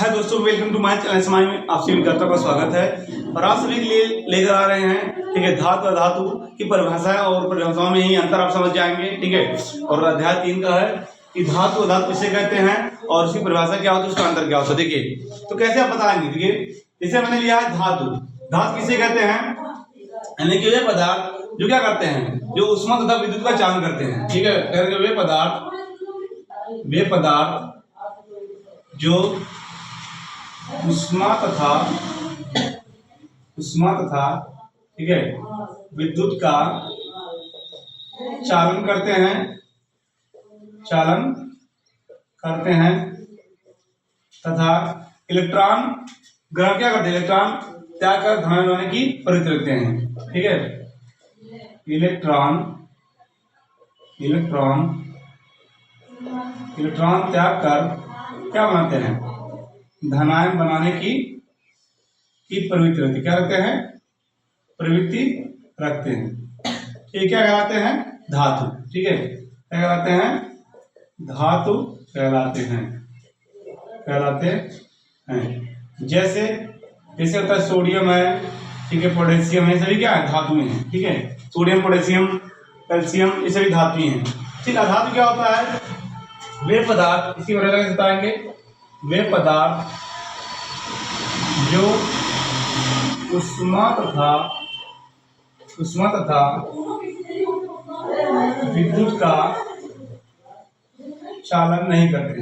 हाय दोस्तों, welcome to my channel समाज में आप सभी मित्रों का स्वागत है। और आप सभी के लिए लेकर आ रहे हैं, ठीक है, धातु अधातु की परिभाषा और परिभाषाओं में ही अंतर आप समझ जाएंगे, ठीक है। और अध्याय 3 का है कि धातु अधातु किसे कहते हैं और उसकी परिभाषा क्या होती है, उसका अंतर क्या होता है। देखिए तो कैसे आप बताएंगे, देखिए इसे मैंने लिया है धातु। धातु किसे कहते हैं, यानी कि वे पदार्थ जो क्या करते हैं, जो ऊष्मा तथा विद्युत का चालन करते हैं, ठीक है। वे पदार्थ जो ऊष्मा तथा ठीक है विद्युत का चालन करते हैं तथा इलेक्ट्रॉन ग्रहण क्या करते हैं, इलेक्ट्रॉन त्याग कर धनात्मक होने की प्रवृत्ति रखते हैं, ठीक है। इलेक्ट्रॉन त्याग कर क्या बनाते हैं, धनायन बनाने की प्रवृत्ति रखते हैं। क्या रखते हैं, प्रवृत्ति रखते हैं। ये क्या कहलाते हैं, धातु, ठीक है। क्या कहलाते हैं, धातु कहलाते हैं। जैसे होता है सोडियम है, ठीक है, पोटेशियम है, सभी क्या है, धातु में है, ठीक है। सोडियम, पोटेशियम, कैल्शियम, ये सभी धातु हैं, ठीक है। धातु क्या होता है, वे पदार्थ, इसी वजह से बताएंगे, वे पदार्थ जो ऊष्मा तथा विद्युत का चालन नहीं करते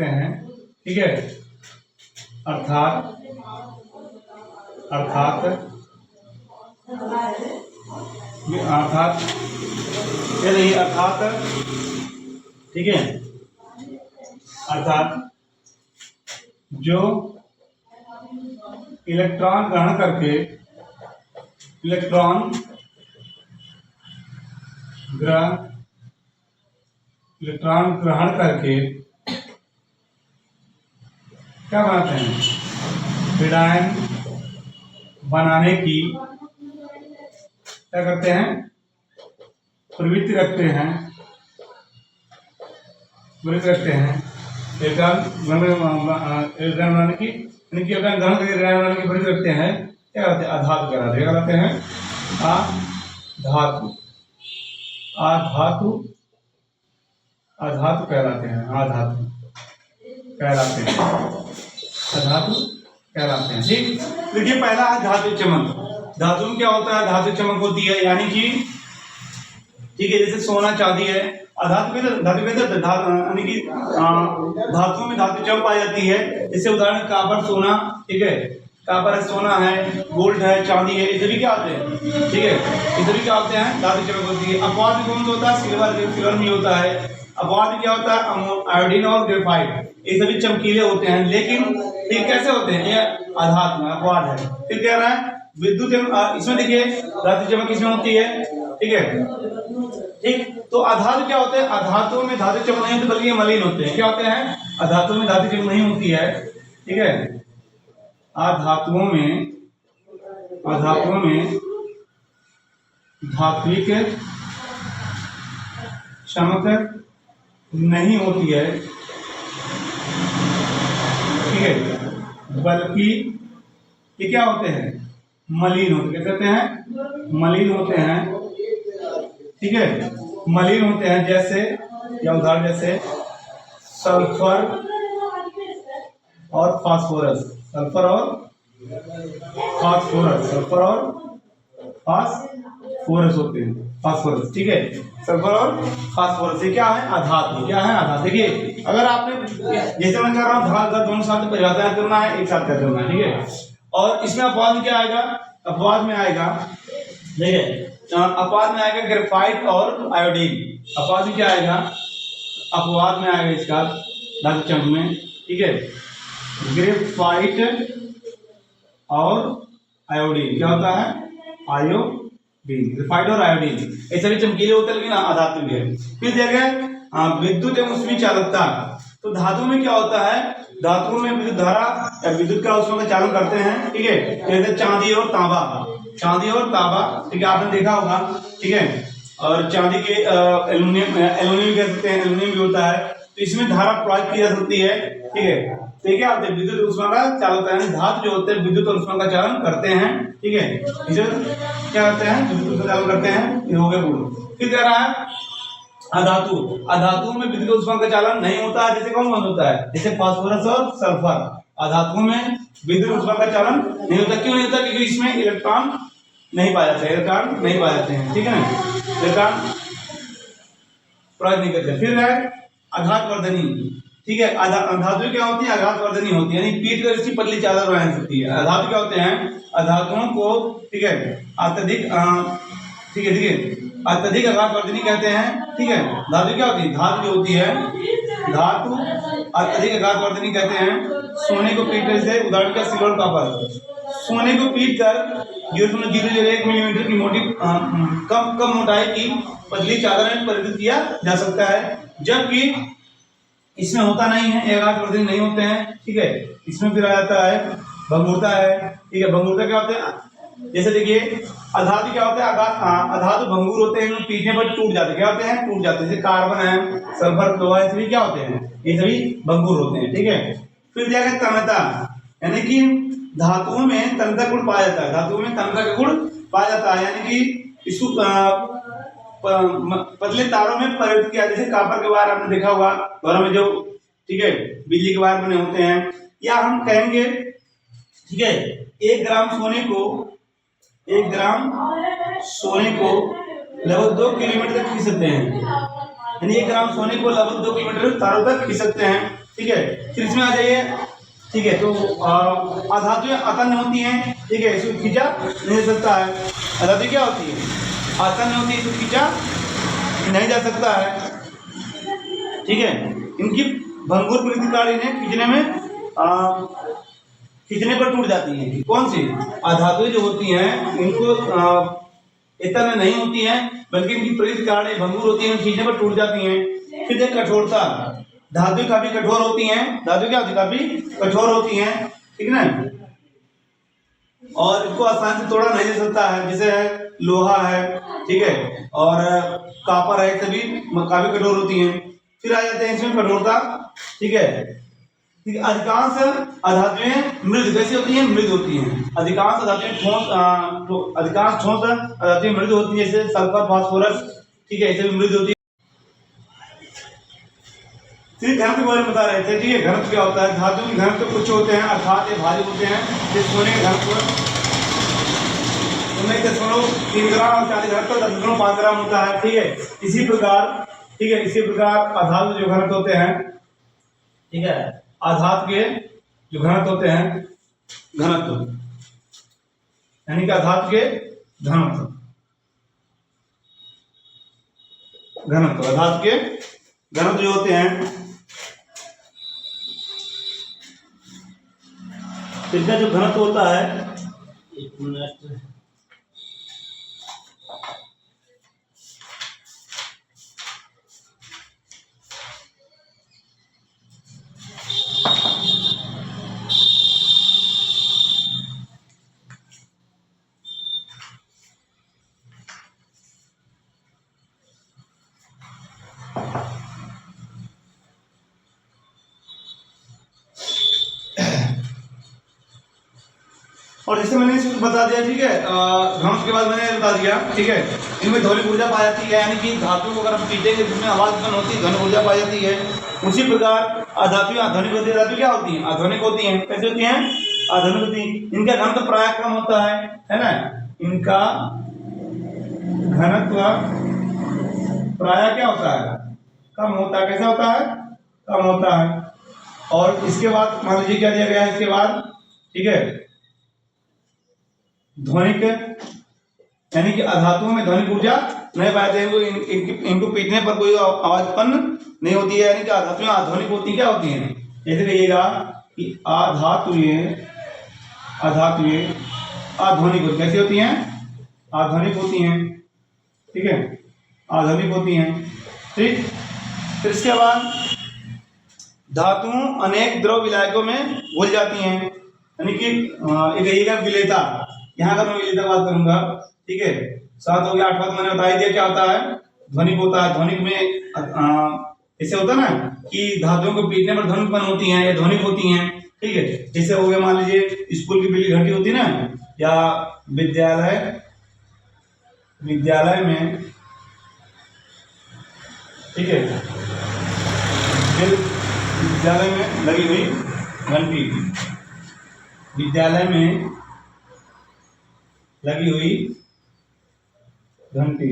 हैं, ठीक है। अर्थात ठीक है, अर्थात जो इलेक्ट्रॉन ग्रहण करके क्या बनाते हैं, विडायन बनाने की क्या करते हैं, प्रवृत्ति रखते हैं। इलेक्ट्रॉन बनाने की प्रवृत्ति रखते हैं। क्या कहते हैं, अधातु कहलाते हैं। अधातु कहलाते हैं। ठीक, देखिए पहला है धातु चमक। धातु में क्या होता है, धातु चमक होती है, यानी कि ठीक है, जैसे सोना चांदी है। धातु में यानी कि धातुओं में धातु चमक पाई जाती है। जैसे उदाहरण कापर, सोना, ठीक है, कापर है, सोना है, गोल्ड है, चांदी है, ये सभी क्या होते हैं, ठीक है, ये सभी क्या होते हैं, धातु चमक होती है। अपवाद में कौन सा होता है, सिल्वर में होता है। अपवाद में क्या होता है, आयोडीन और ग्रेफाइट, ये सभी चमकीले होते हैं, लेकिन ठीक कैसे होते हैं, ये अधातु में अपवाद है। फिर कह रहा है विद्युत, इसमें देखिए धातु चमक किसमें होती है, ठीक है, ठीक। तो अधातु क्या होते हैं, अधातुओं में धातु चमक नहीं होती, बल्कि ये मलिन होते हैं। क्या होते हैं, अधातुओं में धातु चमक नहीं होती है, ठीक है। अधातुओं में धात्विक चमक नहीं होती है, ठीक है, बल्कि ये क्या होते हैं, मलिन होते हैं। क्या कहते हैं, मलिन होते हैं, ठीक है, मलिन होते हैं। जैसे या उदाहरण जैसे सल्फर और फास्फोरस, होते हैं, फास्फोरस, ठीक है। सल्फर और फास्फोरस ये क्या है, अधातु। क्या है, अधातु। देखिए अगर आपने, जैसे मैं कर रहा हूँ, धातु दोनों साथ परिभाषा करना है, एक साथ करना है, ठीक है। और इसमें अपवाद में क्या आएगा, अपवाद में आएगा, देखिए अपवाद में आएगा ग्रेफाइट और आयोडीन। अपवाद में क्या आएगा, अपवाद में आएगा इसका धातु चमक में, ठीक है, ग्रेफाइट और आयोडीन। क्या होता है, आयोडीन, ग्रेफाइट और आयोडीन, ऐसे भी चमकीले होते हैं, लेकिन अधातु भी है। फिर जगह विद्युत एवं उसकी चालकता। तो धातु में क्या होता है, धातुओं में विद्युत धारा या विद्युत का उसमें चालन करते हैं, ठीक है। जैसे चांदी और तांबा, ठीक है, आपने देखा होगा, ठीक है। और चांदी के एल्यूमिनियम कह सकते हैं, एल्यूमिनियम भी होता है। तो इसमें धारा प्रवाहित की जा सकती है, ठीक है। तो क्या होता है, विद्युत और उष्मा का चालन होता है, धातु जो होते हैं विद्युत और उष्मा का चालन करते हैं, ठीक है। इसे क्या करते हैं, विद्युत का चालन करते हैं। ये हो गया पूर्ण। फिर कह रहा है अधातु। अधातु में विद्युत उष्मा का चालन नहीं होता है, जैसे कौन कौन होता है, जैसे फास्फोरस और सल्फर। अधातु में विद्युत उष्मा का चालन नहीं होता। क्यों नहीं होता, क्योंकि इसमें इलेक्ट्रॉन नहीं पाए जाते, इलेक्ट्रॉन नहीं पाए जाते हैं, ठीक है ना, इलेक्ट्रॉन प्रवाहित नहीं करते। फिर है आघातवर्धनी, ठीक है। धातु क्या होती है, आघातवर्धनी होती है, यानी पीट कर इसकी पतली चादर बना सकती है। अधातु क्या होते हैं, अधातुओं को, ठीक है, अत्यधिक, ठीक है, अत्यधिक आघातवर्धनी कहते हैं, ठीक है। धातु क्या होती है, धातु जो होती है, धातु अत्यधिक आघातवर्धनी कहते हैं। सोने को पीटने से, उदाहरण क्या, सिल्वर कॉपर। सोने को पीट कर 0.001 मिलीमीटर की मोटी कम मोटाई की पतली चादर में परिवर्तित किया जा सकता है, जबकि इसमें होता नहीं है, आघातवर्धनी नहीं होते हैं, ठीक है। इसमें फिर आ जाता है भंगुरता है, ठीक है। भंगुरता क्या होते हैं, जैसे देखिए अधातु क्या होता है, अधातु भंगुर होते हैं, पीटने पर टूट जाते हैं, क्या होते हैं, टूट जाते हैं। जैसे कार्बन है, सल्फर, लोहा, सभी क्या होते हैं, ये सभी भंगुर होते हैं, ठीक है। फिर जाकर तन्यता, यानी कि धातुओं में तन्यता गुण पाया जाता है, धातुओं में तन्यता का गुण पाया जाता है, यानी कि इसको पतले तारों में परिवर्तित किया। जैसे कॉपर के वायर आपने देखा होगा घरों में जो, ठीक है, बिजली के वायर बने होते हैं। या हम कहेंगे, ठीक है, 1 ग्राम सोने को, 1 ग्राम सोने को लगभग 2 किलोमीटर तक खींच सकते हैं, यानी 1 ग्राम सोने को लगभग 2 किलोमीटर तारों तक खींच सकते हैं, ठीक है। फिर इसमें आ जाइए, ठीक है। तो अधातुएं अतन्य होती हैं, ठीक है, इसको खींचा नहीं जा सकता है। अधातु क्या होती है, अतन्य होती है, इसको खींचा नहीं जा सकता है, ठीक है। इनकी भंगुर प्रकृति कारण इन्हें खींचने में खींचने पर टूट जाती है। कौन सी अधातुएं जो होती हैं, इनको इतना नहीं होती हैं, बल्कि इनकी प्रकृति कारण भंगुर होती है, खींचने पर टूट जाती हैं। फिर कठोरता, धातु काफी कठोर होती हैं, धातु क्या होती है, काफी कठोर होती हैं, ठीक है ना, और इसको आसानी से तोड़ा नहीं जा सकता है, जैसे लोहा है, ठीक है, और कॉपर है, सभी काफी कठोर होती हैं। फिर आ जाते हैं इसमें कठोरता, ठीक है। अधिकांश अधातुएं मृद कैसी होती हैं, मृद होती हैं। अधिकांश अधातुएं ठोस, अधिकांश ठोस अधातुएं मृद होती हैं, जैसे सल्फर, फास्फोरस, ठीक है, ऐसे भी मृद होती है। फिर घनत्व के बारे में बता रहे थे, ठीक है। घनत्व क्या होता है, धातु के घनत्व कुछ होते हैं, अर्थात ये भारी होते हैं। जैसे सोने के घनत्व 0.3 ग्राम और 40 घनत्व 10.5 ग्राम होता है, ठीक है। इसी प्रकार, ठीक है, इसी प्रकार अधातु जो घनत्व होते हैं, ठीक है, आधात के जो घनत्व होते हैं, घनत्व यानी कि आधात के घनत्व, घनत्व आधात के घनत्व जो होते हैं, इसका जो घनत्व होता है, एक मिनट, और जैसे मैंने इसको बता दिया, ठीक है, घनत्व के बाद मैंने बता दिया, ठीक है। इनमें ध्वनिक ऊर्जा पाई जाती है, यानी कि धातु को अगर हम पीटेंगे जिसमें आवाज उत्पन्न होती है, ध्वनिक ऊर्जा पाई जाती है। उसी प्रकार अधातु अध्वनिक होती है। धातु क्या होती है, अध्वनिक होती हैं। कैसे होती हैं, अध्वनिक होती हैं। इनका घनत्व प्राय कम होता है ना, इनका घनत्व प्राय क्या होता है, कम होता है। कैसा होता है, कम होता है। और इसके बाद मान लीजिए क्या दिया गया है, इसके बाद, ठीक है, ध्वनिक, यानी कि अधातुओं में ध्वनिक ऊर्जा नहीं पाते हैं, इनको पीटने पर कोई आवाज उत्पन्न नहीं होती है, यानी कि अधातुएं अध्वनिक होती क्या होती हैं। जैसे कहिएगा कि अधातुएं अध्वनिक होती, कैसी होती हैं, अध्वनिक होती हैं, ठीक है, अध्वनिक होती हैं, ठीक। फिर इसके बाद धातु अनेक द्रव विलायकों में घुल जाती हैं, यानी कि एक विलेयता, यहाँ का मैं विलेयता बात करूंगा, ठीक है। 7 हो गया। 8वां तो मैंने बता ही दिया क्या होता है, ध्वनिक होता है। ध्वनिक में ऐसे होता है ना कि धातुओं को पीटने पर ध्वनि उत्पन्न होती है या ध्वनिक होती हैं, ठीक है। जैसे हो गया मान लीजिए स्कूल की बिजली घंटी होती है ना, या विद्यालय में, ठीक है, विद्यालय में लगी हुई घंटी, विद्यालय में लगी हुई घंटी,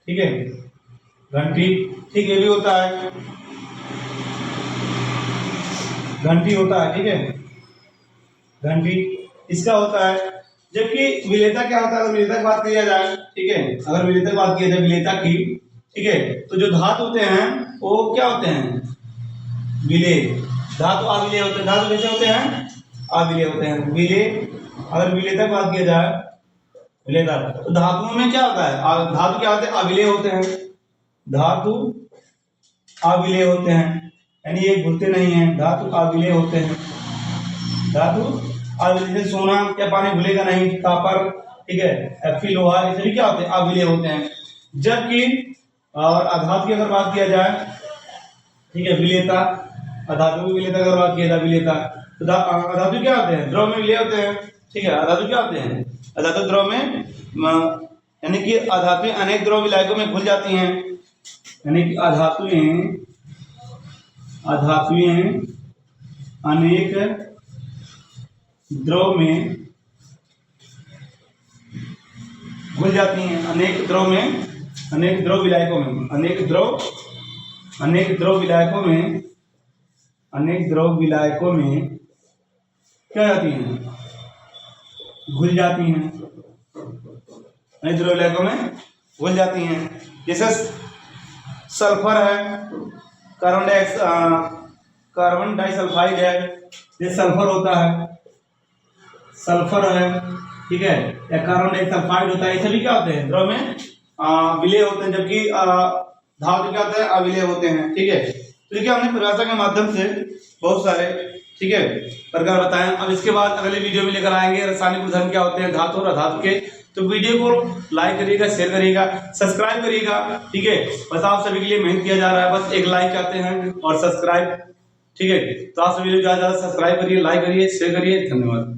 ठीक है, घंटी, ठीक, ये भी होता है, घंटी होता है, ठीक है, घंटी इसका होता है। जबकि विलेता क्या होता है, अगर विलेता की बात किया जाए, ठीक है, अगर विलेता की बात किया जाए विलेता की, ठीक है, तो जो धातु होते हैं वो क्या होते हैं, विलेय धातु, अविलेय होते हैं। धातु कैसे होते हैं, अविलेय होते हैं, विलेय। अगर विलेता की बात किया जाए, विलेता, तो धातुओं में क्या होता है, धातु क्या होते हैं, अविलेय होते हैं, धातु अविलेय होते हैं, यानी ये भूलते नहीं है, धातु अविलेय होते हैं, धातु अविलेय। जैसे सोना या पानी भूलेगा नहीं, कॉपर, ठीक है, Fe लोहा, ये सभी क्या होते हैं, अविलेय होते हैं। जबकि और अधातु की अगर बात किया जाए, ठीक है, विलेता, अधातु की विलेता अगर बात किया जाए, विलेता, तो अधातु क्या होते हैं, द्रव में विलेय होते हैं, ठीक है। अधातु क्या होते हैं, अधातु द्रव में, यानी कि अधातुएं अनेक द्रव विलायकों में घुल जाती हैं, यानी कि अधातुएं अनेक द्रव में घुल जाती हैं, अनेक द्रव विलायकों में, अनेक द्रव विलायकों में क्या जाती हैं, घुल जाती हैं, अनेक द्रव विलायकों में घुल जाती हैं। जैसे सल्फर है, कार्बन डाइसल्फाइड है, ये सल्फर होता है, सल्फर है, ठीक है, या कार्बन डाइसल्फाइड होता है, ये सभी क्या होते हैं, द्रव में विलेय होते हैं। जबकि धातु क्या होता है, अविलेय होते हैं, ठीक है। तो देखिए हमने परिभाषा के माध्यम से बहुत सारे, ठीक है, प्रकार बताए। अब इसके बाद अगले वीडियो में लेकर आएंगे रासायनिक गुणधर्म क्या होते हैं धातु और अधातु के। तो वीडियो को लाइक करिएगा, शेयर करिएगा, सब्सक्राइब करिएगा, ठीक है। बस आप सभी के लिए मेहनत किया जा रहा है, बस एक लाइक चाहते हैं और सब्सक्राइब, ठीक है। तो आप सभी लोग ज्यादा सब्सक्राइब करिए, लाइक करिए, शेयर करिए। धन्यवाद।